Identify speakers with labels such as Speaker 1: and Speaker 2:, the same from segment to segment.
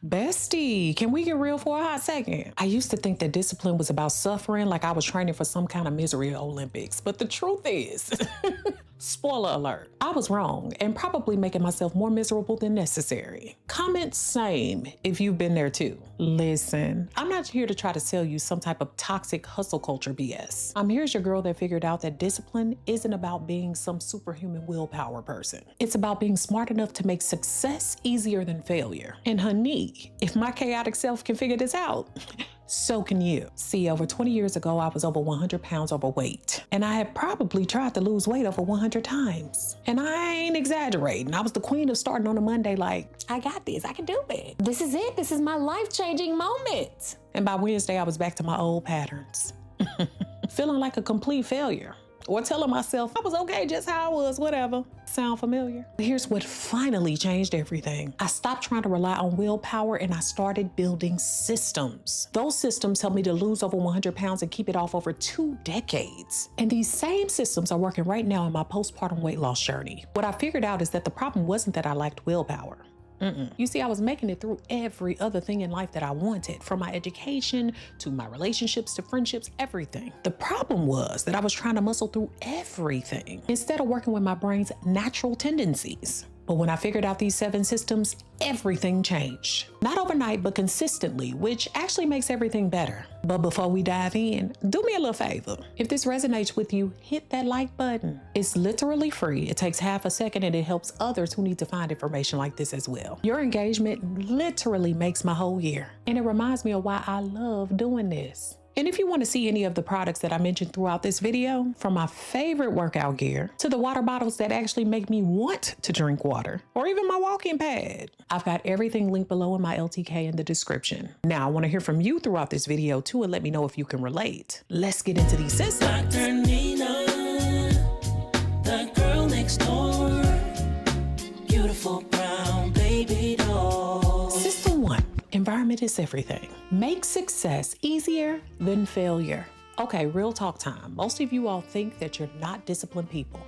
Speaker 1: Bestie, can we get real for a hot second? I used to think that discipline was about suffering, like I was training for some kind of misery Olympics. But the truth is, spoiler alert, I was wrong and probably making myself more miserable than necessary. Comment same if you've been there too. Listen, I'm not here to try to sell you some type of toxic hustle culture BS. Here's your girl that figured out that discipline isn't about being some superhuman willpower person. It's about being smart enough to make success easier than failure. And honey, if my chaotic self can figure this out, so can you. See, over 20 years ago, I was over 100 pounds overweight, and I had probably tried to lose weight over 100 times. And I ain't exaggerating. I was the queen of starting on a Monday like, I got this, I can do it. This is it, this is my life-changing moment. And by Wednesday, I was back to my old patterns. Feeling like a complete failure. Or telling myself I was okay just how I was, whatever. Sound familiar? Here's what finally changed everything. I stopped trying to rely on willpower and I started building systems. Those systems helped me to lose over 100 pounds and keep it off over 2 decades. And these same systems are working right now in my postpartum weight loss journey. What I figured out is that the problem wasn't that I lacked willpower. You see, I was making it through every other thing in life that I wanted, from my education to my relationships to friendships, everything. The problem was that I was trying to muscle through everything instead of working with my brain's natural tendencies. But when I figured out these 7 systems, everything changed. Not overnight, but consistently, which actually makes everything better. But before we dive in, do me a little favor. If this resonates with you, hit that like button. It's literally free. It takes half a second and it helps others who need to find information like this as well. Your engagement literally makes my whole year. And it reminds me of why I love doing this. And if you want to see any of the products that I mentioned throughout this video, from my favorite workout gear to the water bottles that actually make me want to drink water, or even my walking pad, I've got everything linked below in my LTK in the description. Now, I want to hear from you throughout this video too, and let me know if you can relate. Let's get into these systems.
Speaker 2: Dr. Nina, the girl next door, beautiful brown baby doll.
Speaker 1: System 1. Environment is everything. Make success easier than failure. Okay, real talk time. Most of you all think that you're not disciplined people.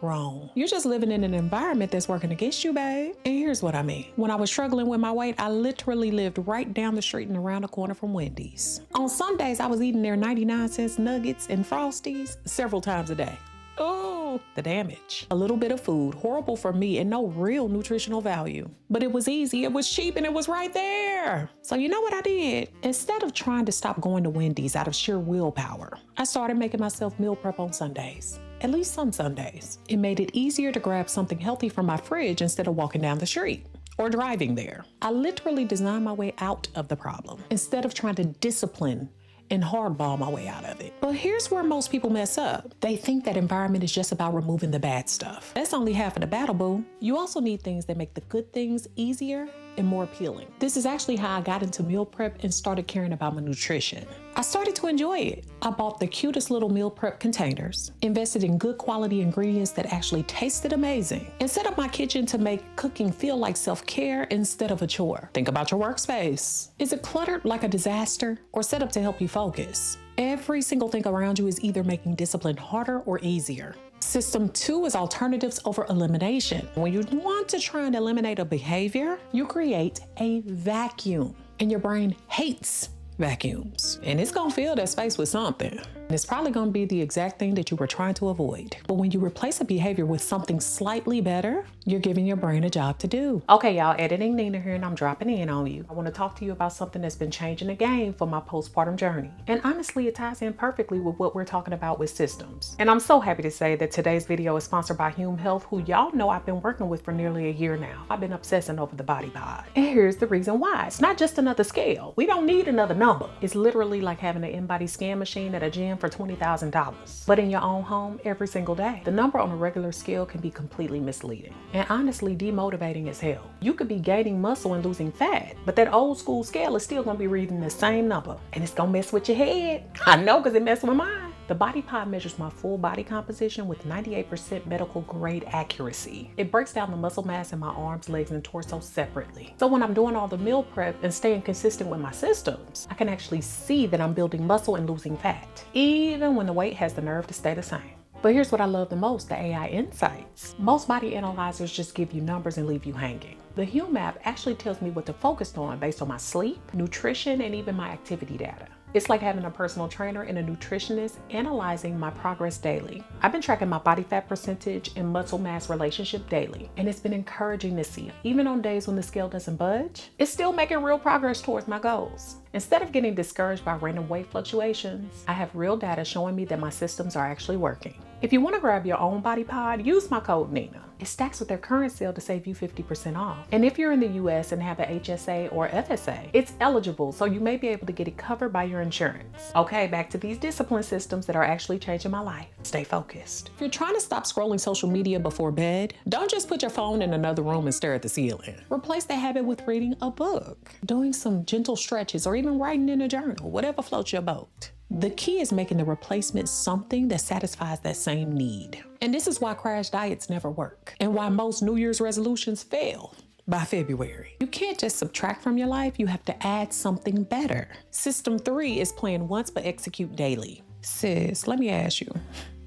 Speaker 1: Wrong. You're just living in an environment that's working against you, babe. And here's what I mean. When I was struggling with my weight, I literally lived right down the street and around the corner from Wendy's. On Sundays, I was eating their 99-cent nuggets and Frosties several times a day. Oh, the damage. A little bit of food, horrible for me and no real nutritional value. But it was easy, it was cheap, and it was right there. So you know what I did? Instead of trying to stop going to Wendy's out of sheer willpower, I started making myself meal prep on Sundays. At least some Sundays. It made it easier to grab something healthy from my fridge instead of walking down the street or driving there. I literally designed my way out of the problem instead of trying to discipline and hardball my way out of it. But here's where most people mess up. They think that environment is just about removing the bad stuff. That's only half of the battle, boo. You also need things that make the good things easier and more appealing. This is actually how I got into meal prep and started caring about my nutrition. I started to enjoy it. I bought the cutest little meal prep containers, invested in good quality ingredients that actually tasted amazing, and set up my kitchen to make cooking feel like self-care instead of a chore. Think about your workspace. Is it cluttered like a disaster or set up to help you focus? Every single thing around you is either making discipline harder or easier. System 2 is alternatives over elimination. When you want to try and eliminate a behavior, you create a vacuum. And your brain hates vacuums. And it's gonna fill that space with something. And it's probably gonna be the exact thing that you were trying to avoid. But when you replace a behavior with something slightly better, you're giving your brain a job to do. Okay, y'all, editing Nina here, and I'm dropping in on you. I wanna talk to you about something that's been changing the game for my postpartum journey. And honestly, it ties in perfectly with what we're talking about with systems. And I'm so happy to say that today's video is sponsored by Hume Health, who y'all know I've been working with for nearly a year now. I've been obsessing over the body pod. And here's the reason why. It's not just another scale. We don't need another number. It's literally like having an in-body scan machine at a gym for $20,000, but in your own home every single day. The number on a regular scale can be completely misleading and honestly demotivating as hell. You could be gaining muscle and losing fat, but that old school scale is still gonna be reading the same number, and it's gonna mess with your head. I know, because it messed with mine. The body pod measures my full body composition with 98% medical grade accuracy. It breaks down the muscle mass in my arms, legs, and torso separately. So when I'm doing all the meal prep and staying consistent with my systems, I can actually see that I'm building muscle and losing fat, even when the weight has the nerve to stay the same. But here's what I love the most, the AI insights. Most body analyzers just give you numbers and leave you hanging. The Hume app actually tells me what to focus on based on my sleep, nutrition, and even my activity data. It's like having a personal trainer and a nutritionist analyzing my progress daily. I've been tracking my body fat percentage and muscle mass relationship daily, and it's been encouraging to see. Even on days when the scale doesn't budge, it's still making real progress towards my goals. Instead of getting discouraged by random weight fluctuations, I have real data showing me that my systems are actually working. If you want to grab your own body pod, use my code NINA. It stacks with their current sale to save you 50% off. And if you're in the US and have an HSA or FSA, it's eligible, so you may be able to get it covered by your insurance. Okay, back to these discipline systems that are actually changing my life. Stay focused. If you're trying to stop scrolling social media before bed, don't just put your phone in another room and stare at the ceiling. Replace the habit with reading a book, doing some gentle stretches, or even writing in a journal, whatever floats your boat. The key is making the replacement something that satisfies that same need. And this is why crash diets never work, and why most New Year's resolutions fail by February. You can't just subtract from your life, you have to add something better. System 3 is plan once but execute daily. Sis, let me ask you,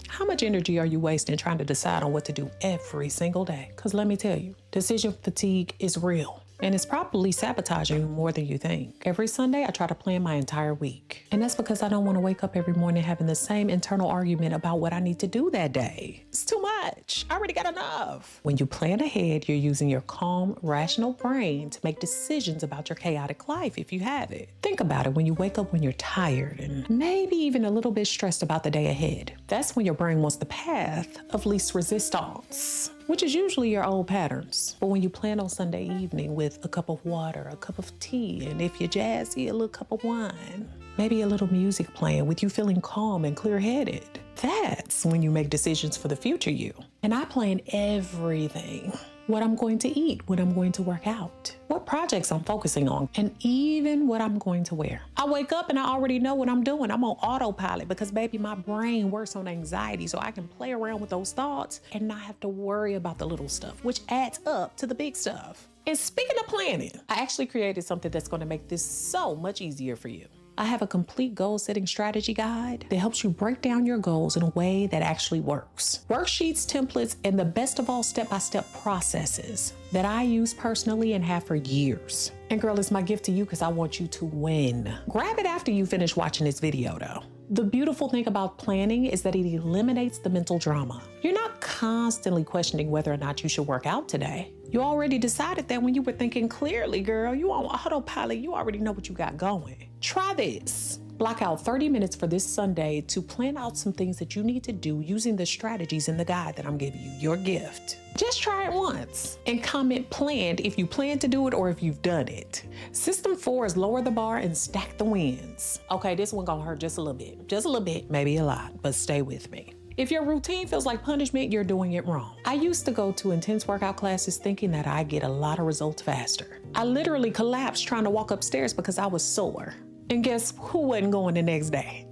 Speaker 1: how much energy are you wasting trying to decide on what to do every single day? Because let me tell you, decision fatigue is real. And it's probably sabotaging you more than you think. Every Sunday, I try to plan my entire week. And that's because I don't want to wake up every morning having the same internal argument about what I need to do that day. It's too much. I already got enough. When you plan ahead, you're using your calm, rational brain to make decisions about your chaotic life if you have it. Think about it when you wake up when you're tired and maybe even a little bit stressed about the day ahead. That's when your brain wants the path of least resistance, which is usually your old patterns. But when you plan on Sunday evening with a cup of water, a cup of tea, and if you're jazzy, a little cup of wine, maybe a little music playing with you feeling calm and clear-headed, that's when you make decisions for the future you. And I plan everything. What I'm going to eat, when I'm going to work out, what projects I'm focusing on, and even what I'm going to wear. I wake up and I already know what I'm doing. I'm on autopilot because, baby, my brain works on anxiety, so I can play around with those thoughts and not have to worry about the little stuff, which adds up to the big stuff. And speaking of planning, I actually created something that's going to make this so much easier for you. I have a complete goal-setting strategy guide that helps you break down your goals in a way that actually works. Worksheets, templates, and the best of all step-by-step processes that I use personally and have for years. And girl, it's my gift to you because I want you to win. Grab it after you finish watching this video though. The beautiful thing about planning is that it eliminates the mental drama. You're not constantly questioning whether or not you should work out today. You already decided that when you were thinking clearly, girl. You on autopilot, you already know what you got going. Try this. Block out 30 minutes for this Sunday to plan out some things that you need to do using the strategies in the guide that I'm giving you, your gift. Just try it once and comment planned if you plan to do it or if you've done it. System 4 is lower the bar and stack the wins. Okay, this one gonna hurt just a little bit, maybe a lot, but stay with me. If your routine feels like punishment, you're doing it wrong. I used to go to intense workout classes thinking that I get a lot of results faster. I literally collapsed trying to walk upstairs because I was sore. And guess who wasn't going the next day?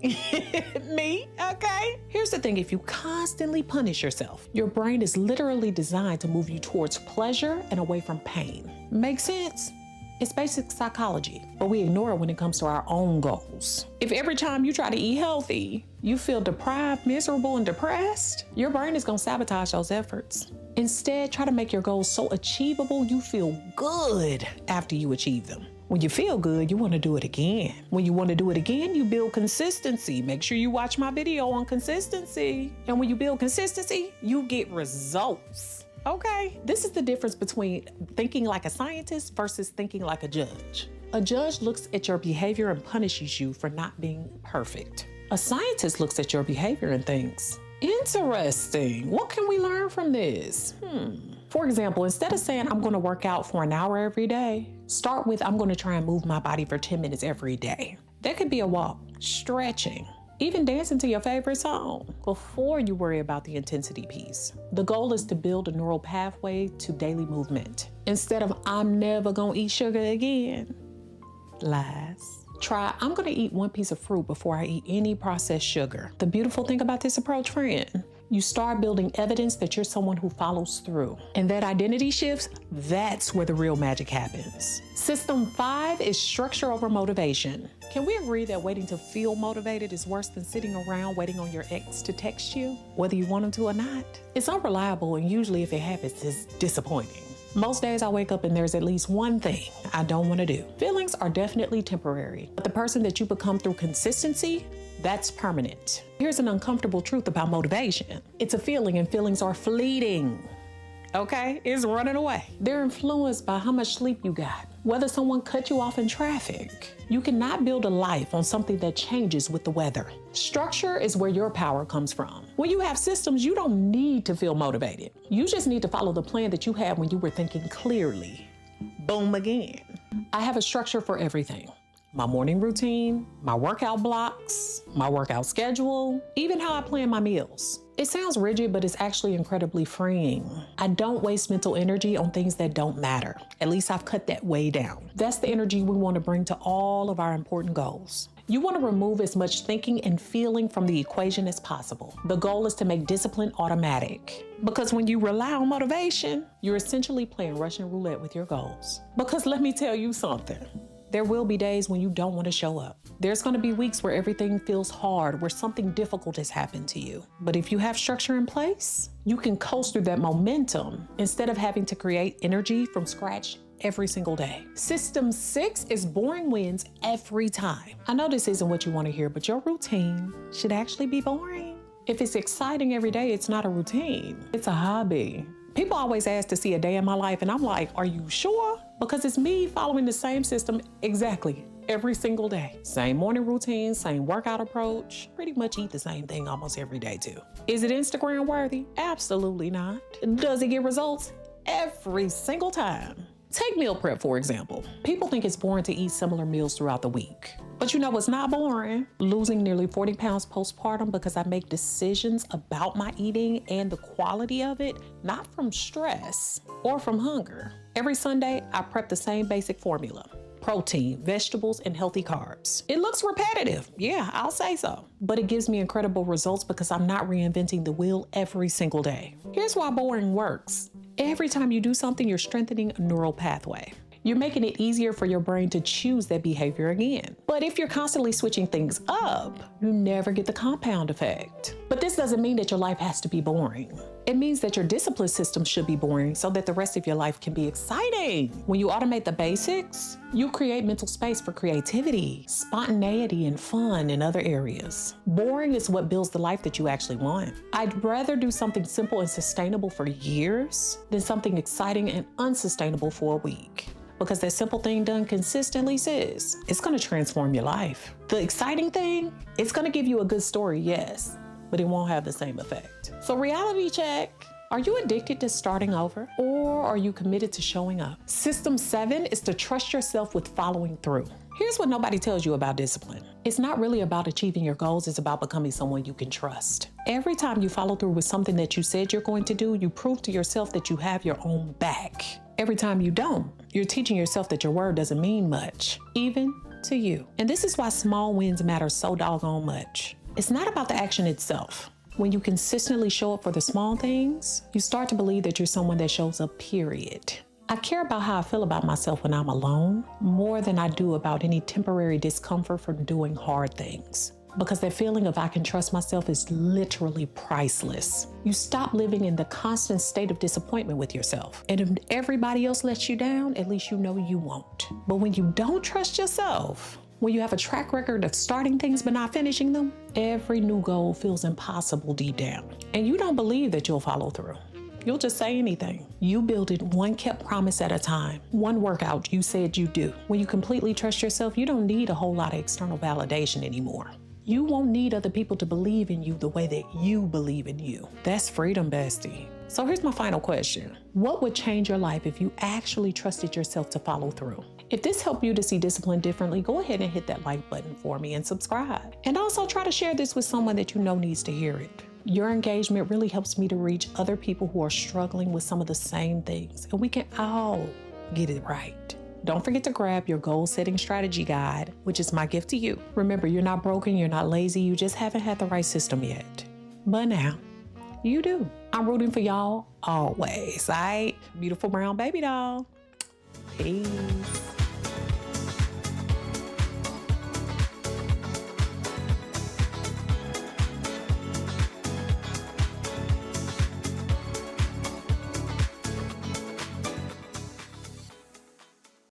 Speaker 1: Me, okay? Here's the thing, if you constantly punish yourself, your brain is literally designed to move you towards pleasure and away from pain. Make sense? It's basic psychology, but we ignore it when it comes to our own goals. If every time you try to eat healthy, you feel deprived, miserable, and depressed, your brain is gonna sabotage those efforts. Instead, try to make your goals so achievable you feel good after you achieve them. When you feel good, you want to do it again. When you want to do it again, you build consistency. Make sure you watch my video on consistency. And when you build consistency, you get results. Okay? This is the difference between thinking like a scientist versus thinking like a judge. A judge looks at your behavior and punishes you for not being perfect. A scientist looks at your behavior and thinks, interesting. What can we learn from this? For example, instead of saying I'm going to work out for an hour every day, start with I'm going to try and move my body for 10 minutes every day. That could be a walk, stretching, even dancing to your favorite song before you worry about the intensity piece. The goal is to build a neural pathway to daily movement. Instead of I'm never going to eat sugar again. Lies. Try, I'm going to eat one piece of fruit before I eat any processed sugar. The beautiful thing about this approach, friend, you start building evidence that you're someone who follows through. And that identity shifts, that's where the real magic happens. System 5 is structure over motivation. Can we agree that waiting to feel motivated is worse than sitting around waiting on your ex to text you, whether you want them to or not? It's unreliable, and usually if it happens, it's disappointing. Most days I wake up and there's at least one thing I don't want to do. Feelings are definitely temporary, but the person that you become through consistency, that's permanent. Here's an uncomfortable truth about motivation. It's a feeling and feelings are fleeting. Okay, it's running away. They're influenced by how much sleep you got, whether someone cut you off in traffic. You cannot build a life on something that changes with the weather. Structure is where your power comes from. When you have systems, you don't need to feel motivated. You just need to follow the plan that you had when you were thinking clearly. Boom again. I have a structure for everything. My morning routine, my workout blocks, my workout schedule, even how I plan my meals. It sounds rigid, but it's actually incredibly freeing. I don't waste mental energy on things that don't matter. At least I've cut that way down. That's the energy we want to bring to all of our important goals. You want to remove as much thinking and feeling from the equation as possible. The goal is to make discipline automatic. Because when you rely on motivation, you're essentially playing Russian roulette with your goals. Because let me tell you something. There will be days when you don't want to show up. There's going to be weeks where everything feels hard, where something difficult has happened to you. But if you have structure in place, you can coast through that momentum instead of having to create energy from scratch every single day. System 6 is boring wins every time. I know this isn't what you want to hear, but your routine should actually be boring. If it's exciting every day, it's not a routine. It's a hobby. People always ask to see a day in my life, and I'm like, are you sure? Because it's me following the same system exactly every single day. Same morning routine, same workout approach, pretty much eat the same thing almost every day too. Is it Instagram worthy? Absolutely not. Does it get results? Every single time. Take meal prep, for example. People think it's boring to eat similar meals throughout the week. But you know what's not boring? Losing nearly 40 pounds postpartum because I make decisions about my eating and the quality of it, not from stress or from hunger. Every Sunday, I prep the same basic formula. Protein, vegetables, and healthy carbs. It looks repetitive. Yeah, I'll say so. But it gives me incredible results because I'm not reinventing the wheel every single day. Here's why boring works. Every time you do something, you're strengthening a neural pathway. You're making it easier for your brain to choose that behavior again. But if you're constantly switching things up, you never get the compound effect. But this doesn't mean that your life has to be boring. It means that your discipline system should be boring so that the rest of your life can be exciting. When you automate the basics, you create mental space for creativity, spontaneity, and fun in other areas. Boring is what builds the life that you actually want. I'd rather do something simple and sustainable for years than something exciting and unsustainable for a week. Because that simple thing done consistently, sis, it's gonna transform your life. The exciting thing, it's gonna give you a good story, yes, but it won't have the same effect. So reality check. Are you addicted to starting over, or are you committed to showing up? System 7 is to trust yourself with following through. Here's what nobody tells you about discipline. It's not really about achieving your goals, it's about becoming someone you can trust. Every time you follow through with something that you said you're going to do, you prove to yourself that you have your own back. Every time you don't, you're teaching yourself that your word doesn't mean much, even to you. And this is why small wins matter so doggone much. It's not about the action itself. When you consistently show up for the small things, you start to believe that you're someone that shows up, period. I care about how I feel about myself when I'm alone more than I do about any temporary discomfort from doing hard things. Because that feeling of I can trust myself is literally priceless. You stop living in the constant state of disappointment with yourself. And if everybody else lets you down, at least you know you won't. But when you don't trust yourself, when you have a track record of starting things but not finishing them, every new goal feels impossible deep down. And you don't believe that you'll follow through. You'll just say anything. You build it one kept promise at a time. One workout you said you do. When you completely trust yourself, you don't need a whole lot of external validation anymore. You won't need other people to believe in you the way that you believe in you. That's freedom, bestie. So here's my final question. What would change your life if you actually trusted yourself to follow through? If this helped you to see discipline differently, go ahead and hit that like button for me and subscribe. And also try to share this with someone that you know needs to hear it. Your engagement really helps me to reach other people who are struggling with some of the same things, and we can all get it right. Don't forget to grab your goal-setting strategy guide, which is my gift to you. Remember, you're not broken, you're not lazy, you just haven't had the right system yet. But now, you do. I'm rooting for y'all always, all right? Beautiful brown baby doll. Peace.